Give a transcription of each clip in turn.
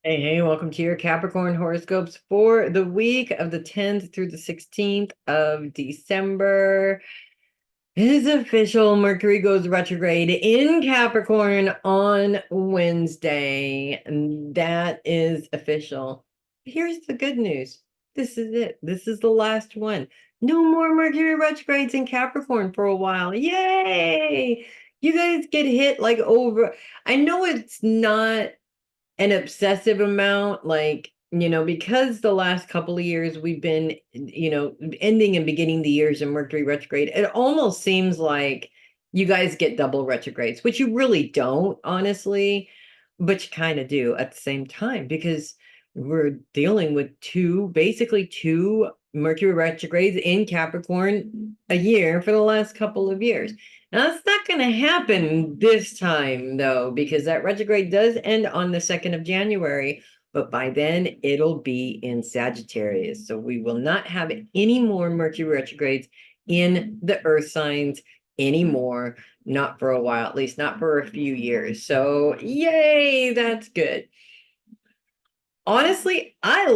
Hey, welcome to your Capricorn horoscopes for the week of the 10th through the 16th of December. It is official. Mercury goes retrograde in Capricorn on Wednesday. And that is official. Here's the good news. This is it. This is the last one. No more Mercury retrogrades in Capricorn for a while. Yay! You guys get hit like over. I know it's not an obsessive amount, like, because the last couple of years we've been, ending and beginning the years in Mercury retrograde, it almost seems like you guys get double retrogrades, which you really don't, honestly, but you kind of do at the same time because we're dealing with basically two Mercury retrogrades in Capricorn a year for the last couple of years. Now, that's not going to happen this time, though, because that retrograde does end on the 2nd of January, but by then it'll be in Sagittarius. So we will not have any more Mercury retrogrades in the earth signs anymore, not for a while, at least not for a few years. So, yay, that's good. Honestly, I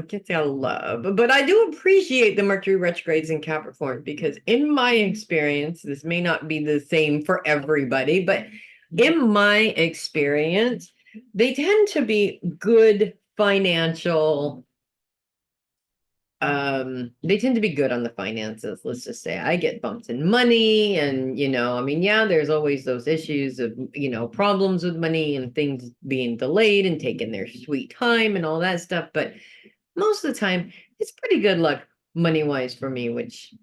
can't say I love, but I do appreciate the Mercury retrogrades in Capricorn because, in my experience, this may not be the same for everybody, but in my experience, they tend to be good financial. They tend to be good on the finances. Let's just say I get bumps in money, and I mean, yeah, there's always those issues of problems with money and things being delayed and taking their sweet time and all that stuff, but most of the time it's pretty good luck money wise for me, which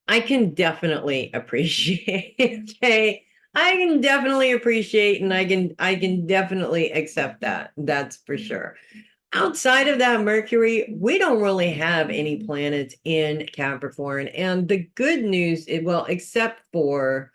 I can definitely appreciate. Okay, I can definitely appreciate, and I can definitely accept that. That's for sure. Outside of that Mercury, we don't really have any planets in Capricorn. And the good news, well, except for,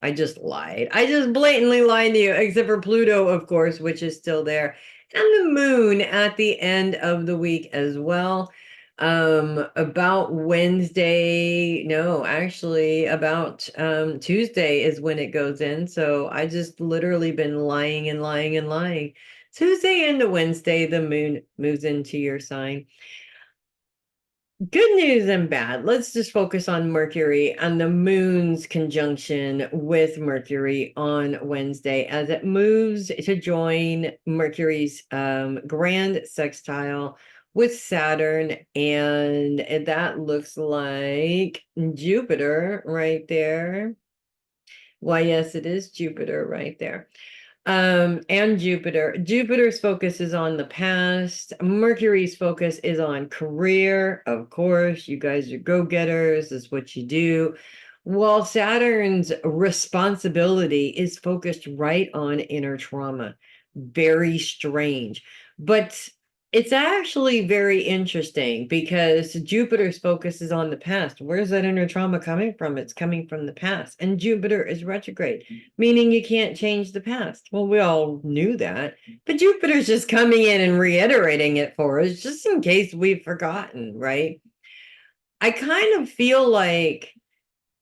I just lied. I just blatantly lied to you, except for Pluto, of course, which is still there, and the moon at the end of the week as well. About Wednesday, no, actually about Tuesday is when it goes in. So I just literally been lying and lying and lying. Tuesday into Wednesday, the moon moves into your sign. Good news and bad. Let's just focus on Mercury and the moon's conjunction with Mercury on Wednesday as it moves to join Mercury's grand sextile with Saturn. And that looks like Jupiter right there. Why, yes, it is Jupiter right there. And Jupiter's focus is on the past. Mercury's focus is on career. Of course, you guys are go-getters, is what you do. While Saturn's responsibility is focused right on inner trauma. Very strange. But it's actually very interesting because Jupiter's focus is on the past. Where's that inner trauma coming from? It's coming from the past. And Jupiter is retrograde, meaning you can't change the past. Well, we all knew that, but Jupiter's just coming in and reiterating it for us, just in case we've forgotten, right? I kind of feel like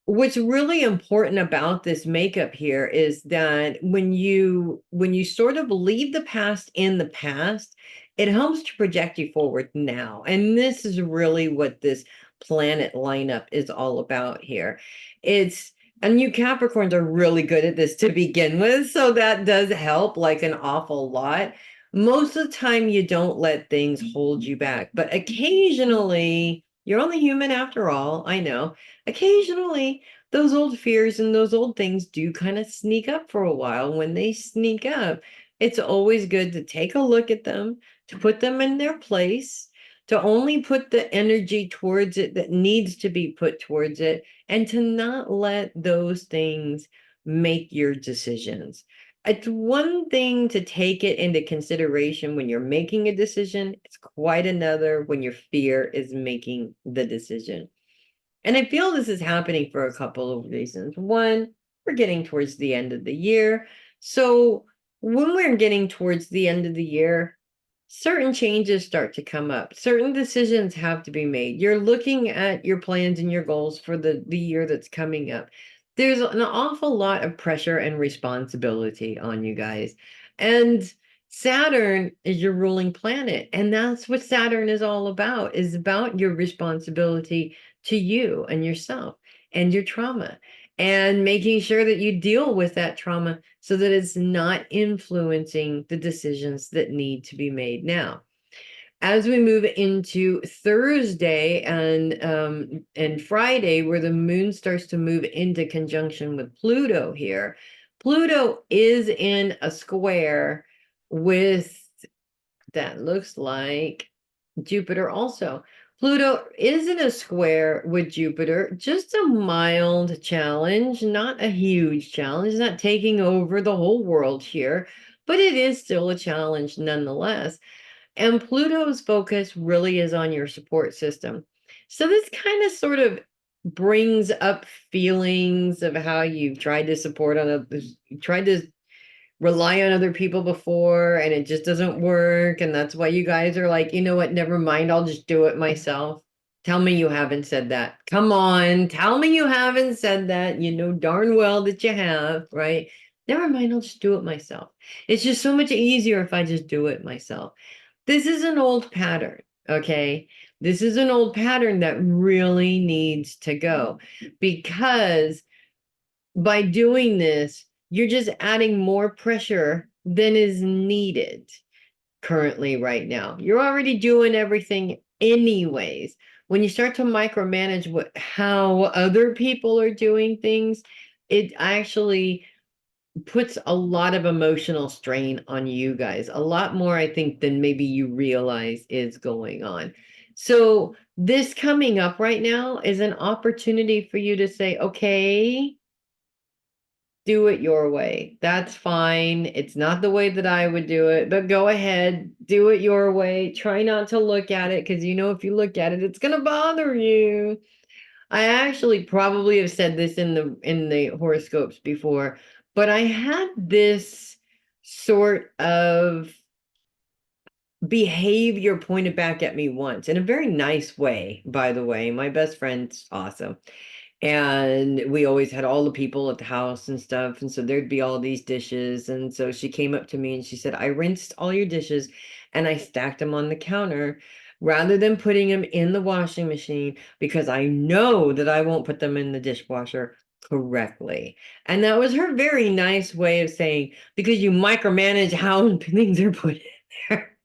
what's really important about this makeup here is that when you sort of leave the past in the past, it helps to project you forward now. And this is really what this planet lineup is all about here. It's and you Capricorns are really good at this to begin with, so that does help like an awful lot. Most of the time you don't let things hold you back, but occasionally you're only human after all, I know. Occasionally those old fears and those old things do kind of sneak up for a while. When they sneak up, it's always good to take a look at them, to put them in their place, to only put the energy towards it that needs to be put towards it, and to not let those things make your decisions. It's one thing to take it into consideration when you're making a decision. It's quite another when your fear is making the decision. And I feel this is happening for a couple of reasons. One, we're getting towards the end of the year. So when we're getting towards the end of the year, certain changes start to come up. Certain decisions have to be made. You're looking at your plans and your goals for the year that's coming up. There's an awful lot of pressure and responsibility on you guys. And Saturn is your ruling planet, and that's what Saturn is all about, is about your responsibility to you and yourself and your trauma, and making sure that you deal with that trauma so that it's not influencing the decisions that need to be made now. As we move into Thursday and Friday, where the moon starts to move into conjunction with Pluto here, Pluto is in a square with, that looks like, Jupiter also. Pluto is in a square with Jupiter, just a mild challenge, not a huge challenge, not taking over the whole world here, but it is still a challenge nonetheless. And Pluto's focus really is on your support system. So this kind of sort of brings up feelings of how you've tried to support on others, tried to rely on other people before, and it just doesn't work. And that's why you guys are like, you know what, never mind, I'll just do it myself. Tell me you haven't said that. Come on, tell me you haven't said that. You know darn well that you have, right? Never mind, I'll just do it myself. It's just so much easier if I just do it myself. This is an old pattern, okay? This is an old pattern that really needs to go, because by doing this, you're just adding more pressure than is needed currently right now. You're already doing everything anyways. When you start to micromanage how other people are doing things, it actually puts a lot of emotional strain on you guys, a lot more, I think, than maybe you realize is going on. So this coming up right now is an opportunity for you to say, okay, do it your way. That's fine. It's not the way that I would do it, but go ahead, do it your way. Try not to look at it, because you know if you look at it, it's gonna bother you. I actually probably have said this in the horoscopes before, but I had this sort of behavior pointed back at me once, in a very nice way, by the way. My best friend's awesome. And we always had all the people at the house and stuff. And so there'd be all these dishes. And so she came up to me and she said, I rinsed all your dishes and I stacked them on the counter rather than putting them in the washing machine, because I know that I won't put them in the dishwasher correctly. And that was her very nice way of saying, because you micromanage how things are put in there.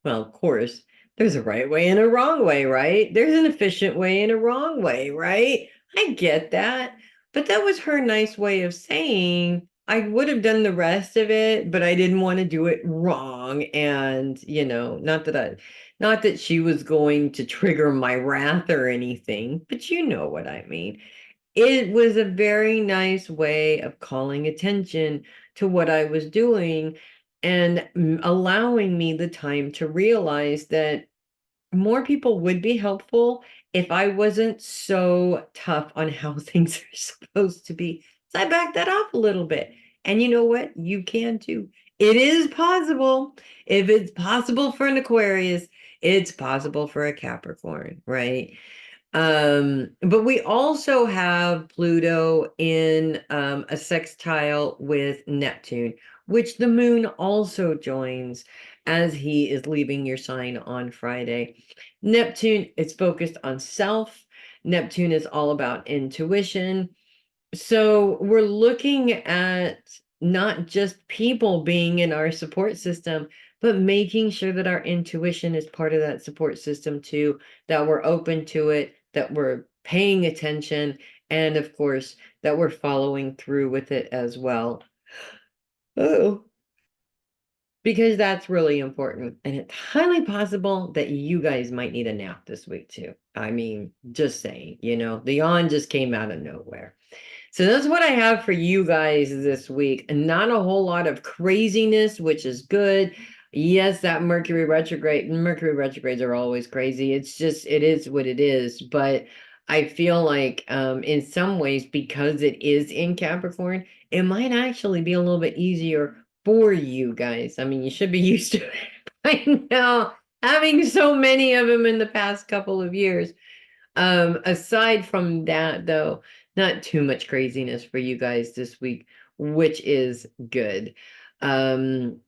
Well, of course, there's a right way and a wrong way, right? There's an efficient way and a wrong way, right? I get that. But that was her nice way of saying, I would have done the rest of it, but I didn't want to do it wrong. And, not that she was going to trigger my wrath or anything, but you know what I mean. It was a very nice way of calling attention to what I was doing, and allowing me the time to realize that more people would be helpful if I wasn't so tough on how things are supposed to be. So I backed that off a little bit. And you know what? You can too. It is possible. If it's possible for an Aquarius, it's possible for a Capricorn, right? But we also have Pluto in a sextile with Neptune, which the moon also joins as he is leaving your sign on Friday. Neptune is focused on self. Neptune is all about intuition. So we're looking at not just people being in our support system, but making sure that our intuition is part of that support system too, that we're open to it, that we're paying attention, and of course, that we're following through with it as well. Oh, because that's really important. And it's highly possible that you guys might need a nap this week too. I mean, just saying, the yawn just came out of nowhere. So that's what I have for you guys this week. And not a whole lot of craziness, which is good. Yes, that Mercury retrogrades are always crazy. It's just, it is what it is. But I feel like in some ways, because it is in Capricorn, it might actually be a little bit easier for you guys. I mean, you should be used to it by now, having so many of them in the past couple of years. Aside from that, though, not too much craziness for you guys this week, which is good. Um,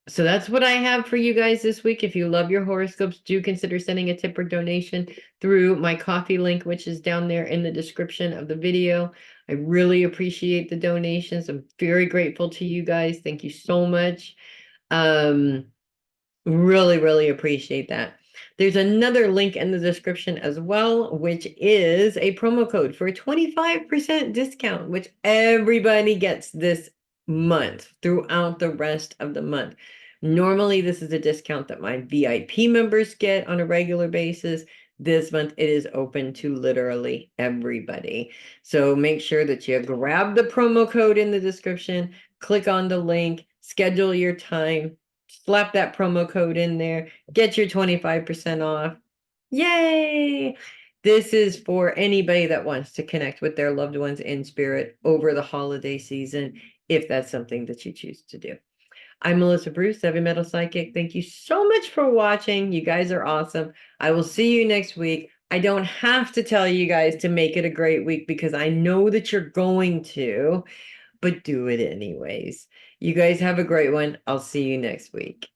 So that's what I have for you guys this week. If you love your horoscopes, do consider sending a tip or donation through my coffee link, which is down there in the description of the video. I really appreciate the donations. I'm very grateful to you guys. Thank you so much. Um, Really, really appreciate that. There's another link in the description as well, which is a promo code for a 25% discount, which everybody gets this month throughout the rest of the month. Normally, this is a discount that my VIP members get on a regular basis. This month, it is open to literally everybody. So make sure that you grab the promo code in the description, click on the link, schedule your time, slap that promo code in there, get your 25% off. Yay! This is for anybody that wants to connect with their loved ones in spirit over the holiday season, if that's something that you choose to do. I'm Melissa Bruce, Heavy Metal Psychic. Thank you so much for watching. You guys are awesome. I will see you next week. I don't have to tell you guys to make it a great week because I know that you're going to, but do it anyways. You guys have a great one. I'll see you next week.